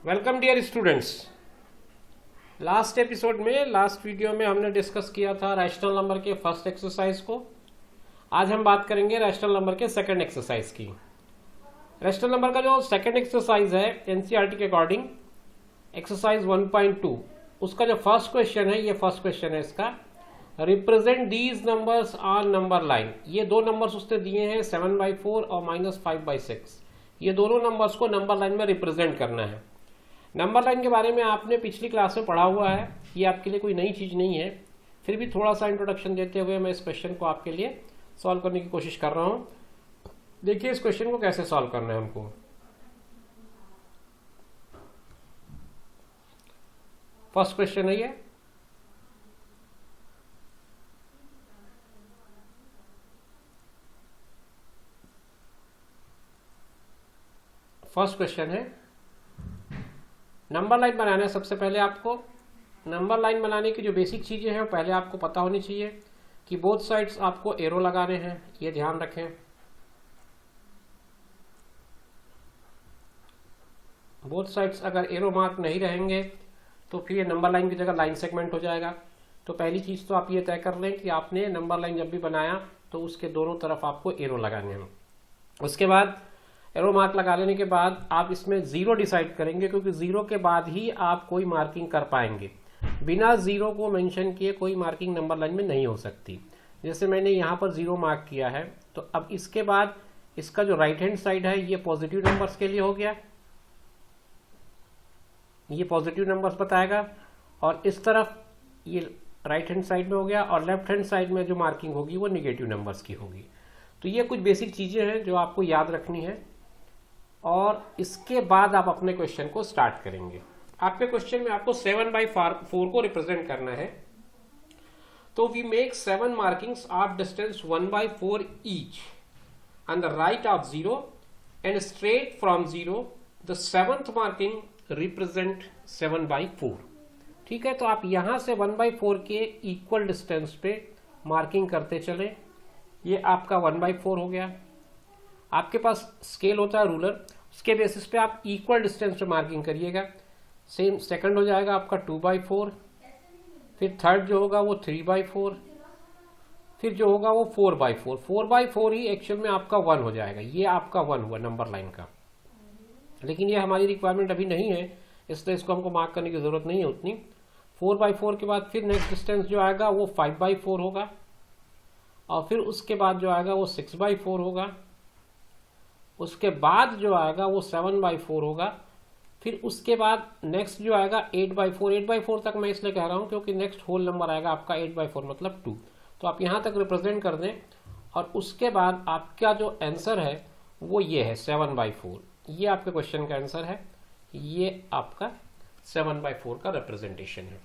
Welcome dear students. Last episode में last video में हमने डिस्कस किया था रैशनल नंबर के फर्स्ट एक्सरसाइज को। आज हम बात करेंगे रैशनल नंबर के सेकंड एक्सरसाइज की। रैशनल नंबर का जो सेकंड एक्सरसाइज है एनसीईआरटी के अकॉर्डिंग एक्सरसाइज 1.2, उसका जो फर्स्ट क्वेश्चन है, ये फर्स्ट क्वेश्चन है इसका, represent these numbers on number line. ये दो नंबर्स उसने दिए हैं 7/4 और -5/6। ये दोनों नंबर्स को नंबर लाइन में रिप्रेजेंट करना है। नंबर लाइन के बारे में आपने पिछली क्लास में पढ़ा हुआ है, ये आपके लिए कोई नई चीज़ नहीं है। फिर भी थोड़ा सा इंट्रोडक्शन देते हुए मैं इस क्वेश्चन को आपके लिए सॉल्व करने की कोशिश कर रहा हूँ। देखिए इस क्वेश्चन को कैसे सॉल्व करना है हमको। फर्स्ट क्वेश्चन है ये, फर्स्ट क्वेश्चन है नंबर लाइन बनाना है। सबसे पहले आपको नंबर लाइन बनाने की जो बेसिक चीज़ें हैं वो पहले आपको पता होनी चाहिए कि बोथ साइड्स आपको एरो लगाने हैं, ये ध्यान रखें। बोथ साइड्स अगर एरो मार्क नहीं रहेंगे तो फिर ये नंबर लाइन की जगह लाइन सेगमेंट हो जाएगा। तो पहली चीज़ तो आप ये तय कर लें कि आपने नंबर लाइन जब भी बनाया तो उसके दोनों तरफ आपको एरो लगाने हैं। उसके बाद एरो मार्क लगा लेने के बाद आप इसमें जीरो डिसाइड करेंगे, क्योंकि जीरो के बाद ही आप कोई मार्किंग कर पाएंगे। बिना जीरो को मेंशन किए कोई मार्किंग नंबर लाइन में नहीं हो सकती। जैसे मैंने यहाँ पर जीरो मार्क किया है, तो अब इसके बाद इसका जो राइट हैंड साइड है ये पॉजिटिव नंबर्स के लिए हो गया, ये पॉजिटिव नंबर्स बताएगा, और इस तरफ ये राइट हैंड साइड में हो गया, और लेफ्ट हैंड साइड में जो मार्किंग होगी वो निगेटिव नंबर्स की होगी। तो ये कुछ बेसिक चीज़ें हैं जो आपको याद रखनी है, और इसके बाद आप अपने क्वेश्चन को स्टार्ट करेंगे। आपके क्वेश्चन में आपको 7/4 को रिप्रेजेंट करना है। तो we make 7 markings of distance 1/4 each on the right of 0 and straight from 0 the 7th marking represent 7/4। ठीक है, तो आप यहां से 1/4 के इक्वल डिस्टेंस पे मार्किंग करते चले। ये आपका 1/4 हो गया। आपके पास स्केल होता है रूलर, उसके बेसिस पे आप इक्वल डिस्टेंस पे मार्किंग करिएगा। सेम सेकंड हो जाएगा आपका 2/4, फिर थर्ड जो होगा वो 3/4, फिर जो होगा वो 4/4। 4/4 ही एक्चुअल में आपका 1 हो जाएगा। ये आपका 1 हुआ नंबर लाइन का, लेकिन ये हमारी रिक्वायरमेंट अभी नहीं है, इसलिए इसको हमको मार्क करने की जरूरत नहीं है उतनी। 4/4 के बाद फिर नेक्स्ट डिस्टेंस जो आएगा वो 5/4 होगा, और फिर उसके बाद जो आएगा वो 6/4 होगा, उसके बाद जो आएगा वो 7/4 होगा, फिर उसके बाद नेक्स्ट जो आएगा 8/4। 8/4 तक मैं इसलिए कह रहा हूं क्योंकि नेक्स्ट होल नंबर आएगा आपका 8/4 मतलब 2। तो आप यहां तक रिप्रेजेंट कर दें, और उसके बाद आपका जो आंसर है वो ये है 7/4। ये आपके क्वेश्चन का आंसर है, ये आपका 7/4 का रिप्रेजेंटेशन है।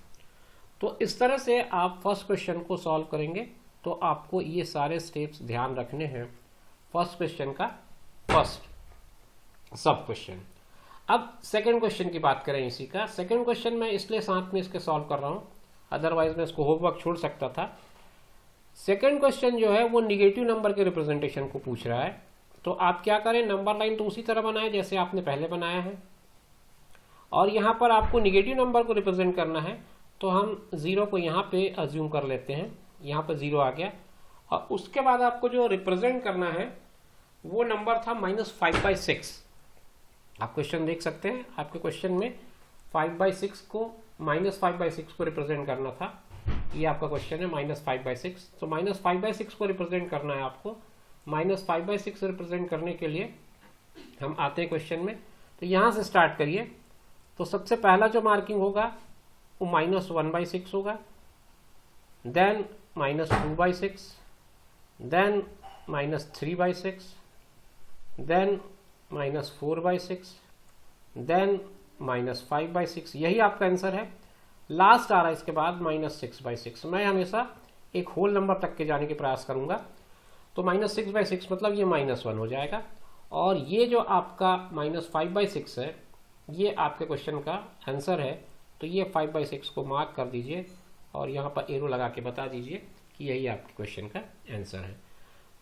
तो इस तरह से आप फर्स्ट क्वेश्चन को सॉल्व करेंगे। तो आपको ये सारे स्टेप्स ध्यान रखने हैं फर्स्ट क्वेश्चन का फर्स्ट सब क्वेश्चन। अब सेकंड क्वेश्चन की बात करें इसी का। सेकंड क्वेश्चन मैं इसलिए साथ में इसके सॉल्व कर रहा हूं, अदरवाइज मैं इसको होमवर्क छोड़ सकता था। सेकंड क्वेश्चन जो है वो निगेटिव नंबर के रिप्रेजेंटेशन को पूछ रहा है। तो आप क्या करें, नंबर लाइन तो उसी तरह बनाए जैसे आपने पहले बनाया है, और यहां पर आपको निगेटिव नंबर को रिप्रेजेंट करना है। तो हम जीरो को यहाँ पे अज्यूम कर लेते हैं, यहाँ पे जीरो आ गया, और उसके बाद आपको जो रिप्रेजेंट करना है वो नंबर था -5/6। आप क्वेश्चन देख सकते हैं, आपके क्वेश्चन में 5/6 को -5/6 को रिप्रेजेंट करना था। ये आपका क्वेश्चन है -5/6। तो -5/6 को रिप्रेजेंट करना है आपको। -5/6 रिप्रेजेंट करने के लिए हम आते हैं क्वेश्चन में। तो यहां से स्टार्ट करिए। तो सबसे पहला जो मार्किंग होगा वो -1/6 होगा, देन -2/6, देन -3/6, देन -4/6, देन -5/6। यही आपका आंसर है। लास्ट आ रहा है इसके बाद -6/6। मैं हमेशा एक होल नंबर तक के जाने के प्रयास करूंगा। तो -6/6 मतलब ये -1 हो जाएगा, और ये जो आपका -5/6 है ये आपके क्वेश्चन का आंसर है। तो ये 5/6 को मार्क कर दीजिए, और यहाँ पर एरो लगा के बता दीजिए कि यही आपके क्वेश्चन का आंसर है।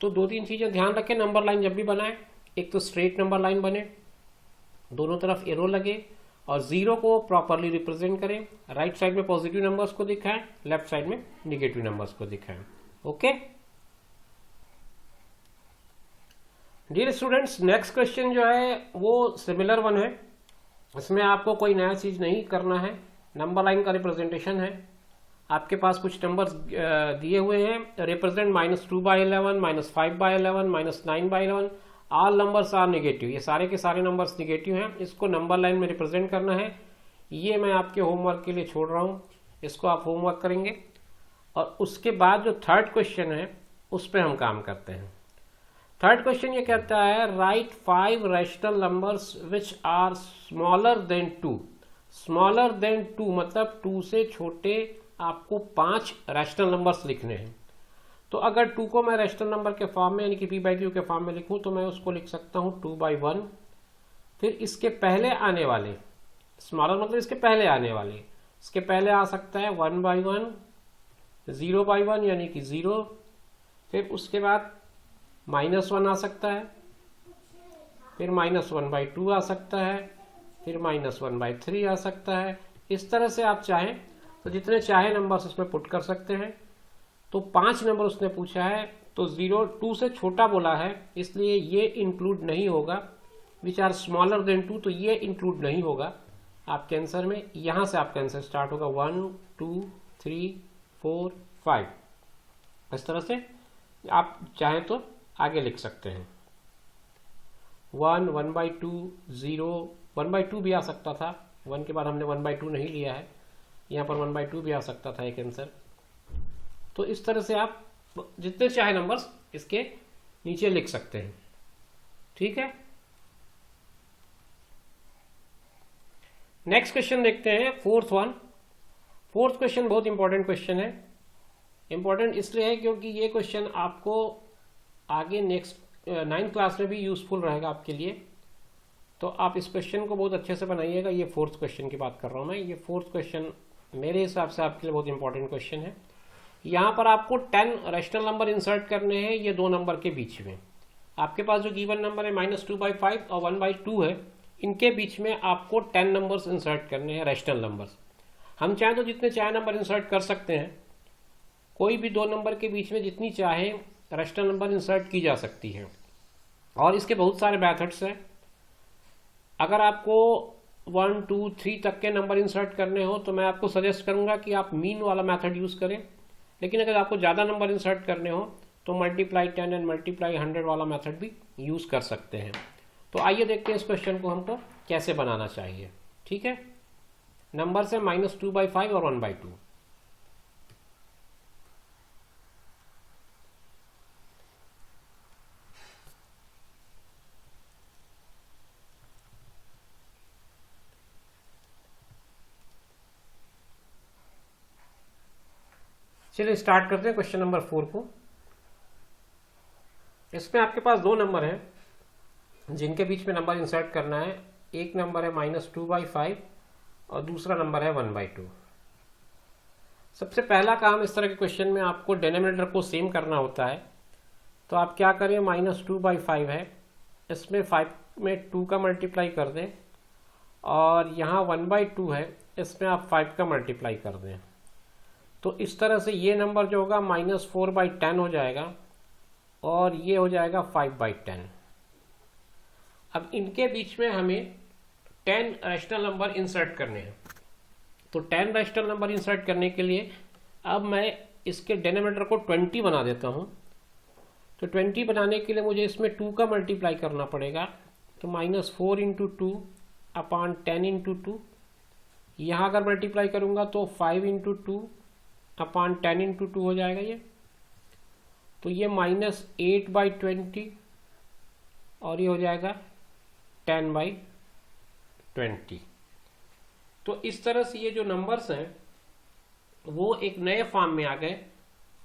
तो दो तीन चीज़ें ध्यान रखें नंबर लाइन जब भी बनाए। एक तो स्ट्रेट नंबर लाइन बने, दोनों तरफ एरो लगे, और 0 को प्रॉपरली रिप्रेजेंट करें, राइट साइड में पॉजिटिव नंबर्स को दिखाएं, लेफ्ट साइड में निगेटिव नंबर्स को दिखाएं। Okay dear students, next question जो है वो सिमिलर वन है। इसमें आपको कोई नया चीज नहीं करना है, नंबर लाइन का रिप्रेजेंटेशन है। आपके पास कुछ नंबर्स दिए हुए हैं, represent -2/11, -5/11, -9/11, all numbers are negative. ये सारे के सारे नंबर्स नेगेटिव हैं, इसको नंबर लाइन में रिप्रेजेंट करना है। ये मैं आपके होमवर्क के लिए छोड़ रहा हूँ, इसको आप होमवर्क करेंगे। और उसके बाद जो थर्ड क्वेश्चन है उस पर हम काम करते हैं। थर्ड क्वेश्चन ये कहता है right 5 rational numbers which are smaller than 2। Smaller than 2 मतलब 2 से छोटे आपको 5 रैशनल नंबर्स लिखने हैं। तो अगर 2 को मैं रैशनल नंबर के फॉर्म में यानी कि p/q के फॉर्म में लिखूं तो मैं उसको लिख सकता हूं 2/1। फिर इसके पहले आने वाले, स्मॉलर मतलब इसके पहले आने वाले, इसके पहले आ सकता है 1/1, 0/1 यानी कि 0। फिर उसके बाद -1 आ सकता है, फिर -1/2 आ सकता है, फिर -1/3 आ सकता है। इस तरह से आप चाहें तो जितने चाहे नंबर्स इसमें पुट कर सकते हैं। तो 5 नंबर उसने पूछा है, तो 2 से छोटा बोला है, इसलिए ये इंक्लूड नहीं होगा। विच आर स्मॉलर देन 2, तो ये इंक्लूड नहीं होगा आपके आंसर में। यहां से आपका आंसर स्टार्ट होगा 1 2 3 4 5। इस तरह से आप चाहें तो आगे लिख सकते हैं। 1, 1/2, 0, 1/2 भी आ सकता था। 1 के बाद हमने 1/2 नहीं लिया है, यहाँ पर 1/2 भी आ सकता था एक आंसर। तो इस तरह से आप जितने चाहे नंबर्स इसके नीचे लिख सकते हैं। ठीक है, नेक्स्ट क्वेश्चन देखते हैं, फोर्थ वन। फोर्थ क्वेश्चन बहुत इंपॉर्टेंट क्वेश्चन है। इंपॉर्टेंट इसलिए है क्योंकि ये क्वेश्चन आपको आगे नेक्स्ट 9th क्लास में भी यूजफुल रहेगा आपके लिए। तो आप इस क्वेश्चन को बहुत अच्छे से बनाइएगा। ये फोर्थ क्वेश्चन की बात कर रहा हूं मैं। ये फोर्थ क्वेश्चन मेरे हिसाब से आपके लिए बहुत इंपॉर्टेंट क्वेश्चन है। यहाँ पर आपको 10 रैशनल नंबर इंसर्ट करने हैं ये 2 नंबर के बीच में। आपके पास जो गिवन नंबर है -2/5 और 1/2 है, इनके बीच में आपको 10 नंबर्स इंसर्ट करने हैं, रैशनल नंबर्स। हम चाहें तो जितने चाहे नंबर इंसर्ट कर सकते हैं, कोई भी 2 नंबर के बीच में जितनी चाहे रैशनल नंबर इंसर्ट की जा सकती है। और इसके बहुत सारे मेथड्स हैं। अगर आपको 1 2 3 तक के नंबर इंसर्ट करने हो तो मैं आपको सजेस्ट करूंगा कि आप मीन वाला मेथड यूज करें। लेकिन अगर आपको ज़्यादा नंबर इंसर्ट करने हो तो ×10 एंड ×100 वाला मेथड भी यूज कर सकते हैं। तो आइए देखते हैं इस क्वेश्चन को हमको कैसे बनाना चाहिए। ठीक है, नंबर से -2/5 और 1/2। चलिए स्टार्ट करते हैं क्वेश्चन नंबर 4 को। इसमें आपके पास 2 नंबर हैं जिनके बीच में नंबर इंसर्ट करना है। एक नंबर है -2/5 और दूसरा नंबर है 1/2। सबसे पहला काम इस तरह के क्वेश्चन में आपको डिनोमिनेटर को सेम करना होता है। तो आप क्या करें, -2/5 है, इसमें 5 में 2 का मल्टीप्लाई कर दें, और यहाँ 1/2 है, इसमें आप 5 का मल्टीप्लाई कर दें। तो इस तरह से ये नंबर जो होगा -4/10 हो जाएगा और ये हो जाएगा 5/10। अब इनके बीच में हमें 10 रैशनल नंबर इंसर्ट करने हैं। तो 10 रैशनल नंबर इंसर्ट करने के लिए अब मैं इसके डिनोमिनेटर को 20 बना देता हूं। तो 20 बनाने के लिए मुझे इसमें 2 का मल्टीप्लाई करना पड़ेगा। तो -4 × 2 अपॉन 10 × 2। यहाँ अगर मल्टीप्लाई करूंगा तो 5 × 2 अपॉन 10 × 2 हो जाएगा ये। तो ये -8/20 और ये हो जाएगा 10/20। तो इस तरह से ये जो नंबर्स हैं वो एक नए फॉर्म में आ गए।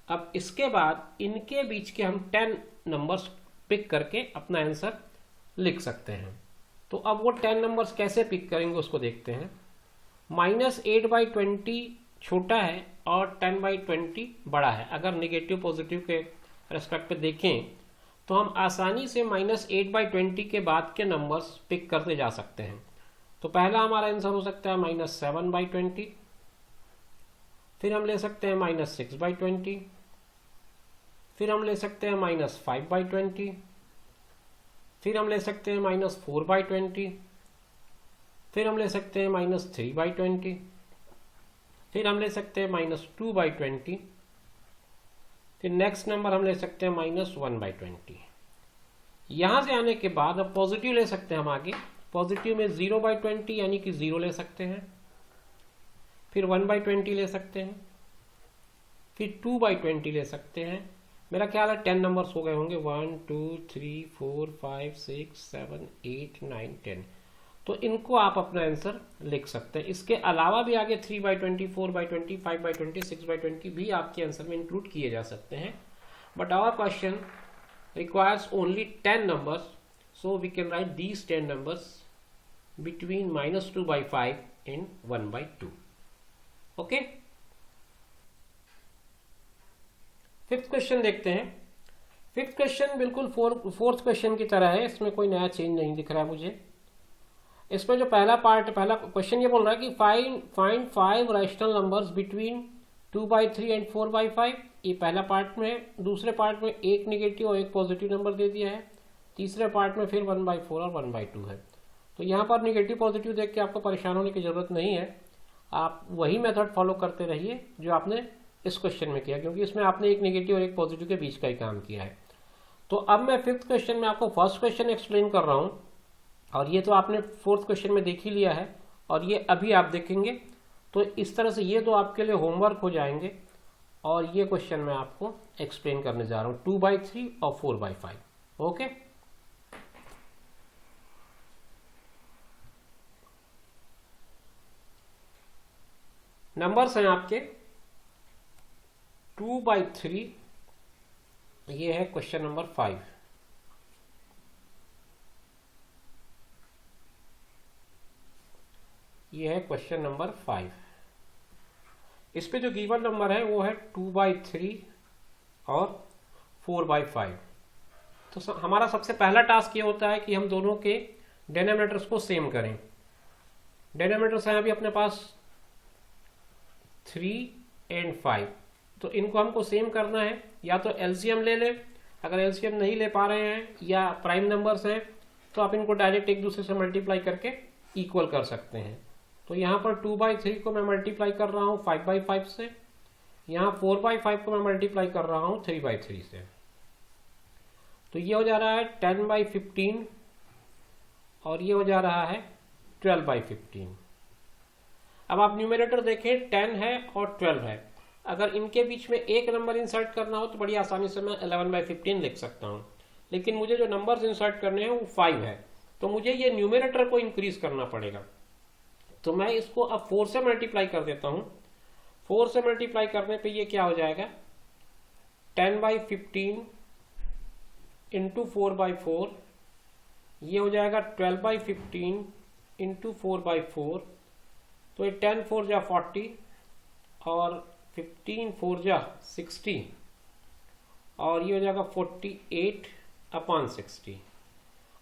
अब इसके बाद इनके बीच के हम 10 नंबर्स पिक करके अपना आंसर लिख सकते हैं। तो अब वो 10 नंबर्स कैसे पिक करेंगे उसको देखते हैं। -8/20 छोटा है और 10/20 बड़ा है। अगर नेगेटिव पॉजिटिव के रेस्पेक्ट पे देखें तो हम आसानी से -8/20 के बाद के नंबर्स पिक करते जा सकते हैं। तो पहला हमारा आंसर हो सकता है -7/20, फिर हम ले सकते हैं -6/20, फिर हम ले सकते हैं -5/20, फिर हम ले सकते हैं -4/20, फिर हम ले सकते हैं -3/20, फिर हम ले सकते हैं -2/20, फिर नेक्स्ट नंबर हम ले सकते हैं -1/20। यहां से आने के बाद अब पॉजिटिव ले सकते हैं हम आगे। पॉजिटिव में 0/20 यानी कि 0 ले सकते हैं, फिर 1/20 ले सकते हैं, फिर 2/20 ले सकते हैं। मेरा ख्याल है 10 नंबर्स हो गए होंगे, 1 2 3 4 5 6 7 8 9 10। तो इनको आप अपना आंसर लिख सकते हैं। इसके अलावा भी आगे 3/20 4/20 5/20 6/20 भी आपके आंसर में इंक्लूड किए जा सकते हैं, but our question requires only 10 numbers, so we can write these 10 numbers between -2/5 and 1/2. okay, fifth question देखते हैं। फिफ्थ क्वेश्चन बिल्कुल फोर्थ क्वेश्चन की तरह है, इसमें कोई नया चेंज नहीं दिख रहा है मुझे। इसमें जो पहला क्वेश्चन ये बोल रहा है कि find 5 rational numbers between 2/3 and 4/5। ये पहला पार्ट में है। दूसरे पार्ट में एक निगेटिव और एक पॉजिटिव नंबर दे दिया है। तीसरे पार्ट में फिर 1/4 और 1/2 है। तो यहाँ पर निगेटिव पॉजिटिव देख के आपको परेशान होने की जरूरत नहीं है, आप वही मेथड फॉलो करते रहिए जो आपने इस क्वेश्चन में किया, क्योंकि इसमें आपने एक निगेटिव और एक पॉजिटिव के बीच का ही काम किया है। तो अब मैं फिफ्थ क्वेश्चन में आपको फर्स्ट क्वेश्चन एक्सप्लेन कर रहा हूँ, और ये तो आपने फोर्थ क्वेश्चन में देख ही लिया है, और ये अभी आप देखेंगे। तो इस तरह से ये तो आपके लिए होमवर्क हो जाएंगे, और ये क्वेश्चन मैं आपको एक्सप्लेन करने जा रहा हूँ 2/3 और 4/5। ओके, नंबर्स हैं आपके 2/3, ये है क्वेश्चन नंबर 5। ये है क्वेश्चन नंबर 5। इस पे जो गिवन नंबर है वो है 2/3 और 4/5। तो हमारा सबसे पहला टास्क ये होता है कि हम दोनों के डिनोमिनेटर्स को सेम करें। डिनोमिनेटर्स हैं अभी अपने पास 3 और 5, तो इनको हमको सेम करना है। या तो एलसीएम ले ले, अगर एलसीएम नहीं ले पा रहे हैं या प्राइम नंबर्स हैं तो आप इनको डायरेक्ट एक दूसरे से मल्टीप्लाई करके इक्वल कर सकते हैं। तो यहाँ पर 2/3 को मैं मल्टीप्लाई कर रहा हूँ 5/5 से, यहाँ 4/5 को मैं मल्टीप्लाई कर रहा हूँ 3/3 से। तो ये हो जा रहा है 10/15 और ये हो जा रहा है 12/15। अब आप न्यूमरेटर देखें, 10 है और 12 है। अगर इनके बीच में एक नंबर इंसर्ट करना हो तो बड़ी आसानी से मैं 11/15 लिख सकता हूँ, लेकिन मुझे जो नंबर्स इंसर्ट करने हैं वो 5 है, तो मुझे ये न्यूमरेटर को इंक्रीज करना पड़ेगा। तो मैं इसको अब 4 से मल्टीप्लाई कर देता हूँ। 4 से मल्टीप्लाई करने पे ये क्या हो जाएगा, 10/15 इंटू 4/4, ये हो जाएगा 12/15 इंटू 4/4। तो ये 10 4 जा 40 और 15 4 जा 60, और ये हो जाएगा 48/60।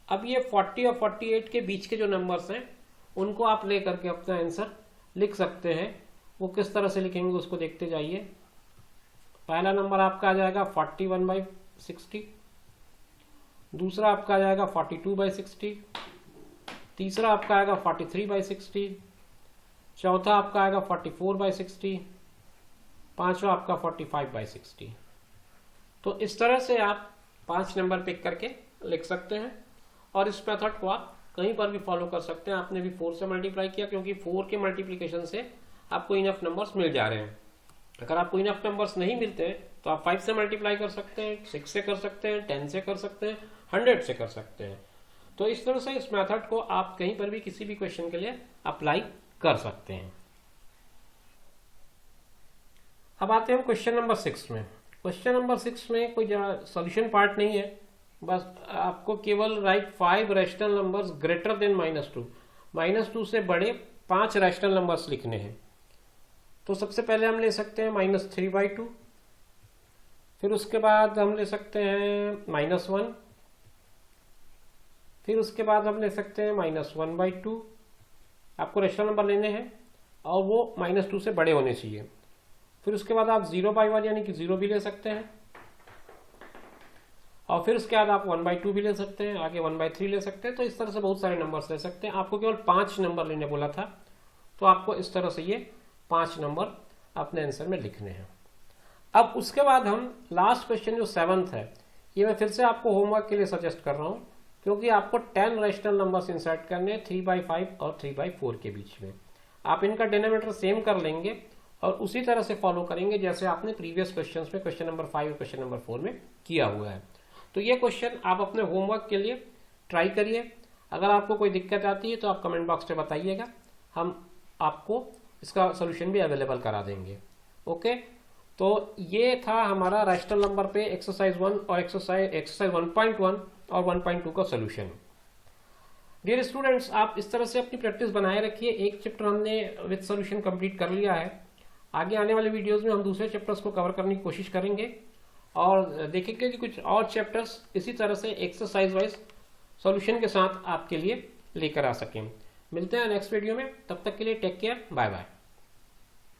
अब ये 40 और 48 के बीच के जो नंबर्स हैं उनको आप ले करके अपना आंसर लिख सकते हैं। वो किस तरह से लिखेंगे उसको देखते जाइए। पहला नंबर आपका आ जाएगा 41/60, दूसरा आपका आ जाएगा 42/60, तीसरा आपका आएगा 43/60, चौथा आपका आएगा 44/60, पांचवा आपका 45/60। तो इस तरह से आप 5 नंबर पिक करके लिख सकते हैं, और इस मेथड को आप कहीं पर भी फॉलो कर सकते हैं। आपने भी 4 से मल्टीप्लाई किया क्योंकि 4 के मल्टीप्लिकेशन से आपको इनफ नंबर्स मिल जा रहे हैं। अगर आपको इनफ नंबर्स नहीं मिलते हैं तो आप 5 से मल्टीप्लाई कर सकते हैं, 6 से कर सकते हैं, 10 से कर सकते हैं, 100 से कर सकते हैं। तो इस तरह से इस मेथड को आप कहीं पर भी किसी भी क्वेश्चन के लिए अप्लाई कर सकते हैं। अब आते हैं क्वेश्चन नंबर 6 में। क्वेश्चन नंबर 6 में कोई सॉल्यूशन पार्ट नहीं है, बस आपको केवल right 5 rational numbers greater than -2, -2 से बड़े 5 रैशनल नंबर्स लिखने हैं। तो सबसे पहले हम ले सकते हैं -3/2, फिर उसके बाद हम ले सकते हैं -1, फिर उसके बाद हम ले सकते हैं -1/2, आपको रेशनल नंबर लेने हैं और वो -2 से बड़े होने चाहिए। फिर उसके बाद आप 0/1 यानी कि 0 भी ले सकते हैं, और फिर उसके बाद आप 1/2 भी ले सकते हैं, आगे 1/3 ले सकते हैं। तो इस तरह से बहुत सारे नंबर्स ले सकते हैं। आपको केवल 5 नंबर लेने बोला था, तो आपको इस तरह से ये 5 नंबर अपने आंसर में लिखने हैं। अब उसके बाद हम लास्ट क्वेश्चन जो 7th है, ये मैं फिर से आपको होमवर्क के लिए सजेस्ट कर रहा हूँ, क्योंकि आपको 10 रैशनल नंबर्स इंसर्ट करने हैं 3/5 और 3/4 के बीच में। आप इनका डिनोमिनेटर सेम कर लेंगे और उसी तरह से फॉलो करेंगे जैसे आपने प्रीवियस क्वेश्चंस में क्वेश्चन नंबर 5 और क्वेश्चन नंबर 4 में किया हुआ है। तो ये क्वेश्चन आप अपने होमवर्क के लिए ट्राई करिए। अगर आपको कोई दिक्कत आती है तो आप कमेंट बॉक्स में बताइएगा, हम आपको इसका सोल्यूशन भी अवेलेबल करा देंगे। ओके, तो ये था हमारा रैशनल नंबर पे एक्सरसाइज 1 और एक्सरसाइज 1.1 और 1.2 का सोल्यूशन। डियर स्टूडेंट्स, आप इस तरह से अपनी प्रैक्टिस बनाए रखिए। एक चैप्टर हमने विद सोल्यूशन कंप्लीट कर लिया है। आगे आने वाले वीडियोस में हम दूसरे चैप्टर्स को कवर करने की कोशिश करेंगे और देखेंगे कि कुछ और चैप्टर्स इसी तरह से एक्सरसाइज वाइज सॉल्यूशन के साथ आपके लिए लेकर आ सकें। मिलते हैं नेक्स्ट वीडियो में, तब तक के लिए टेक केयर, बाय बाय।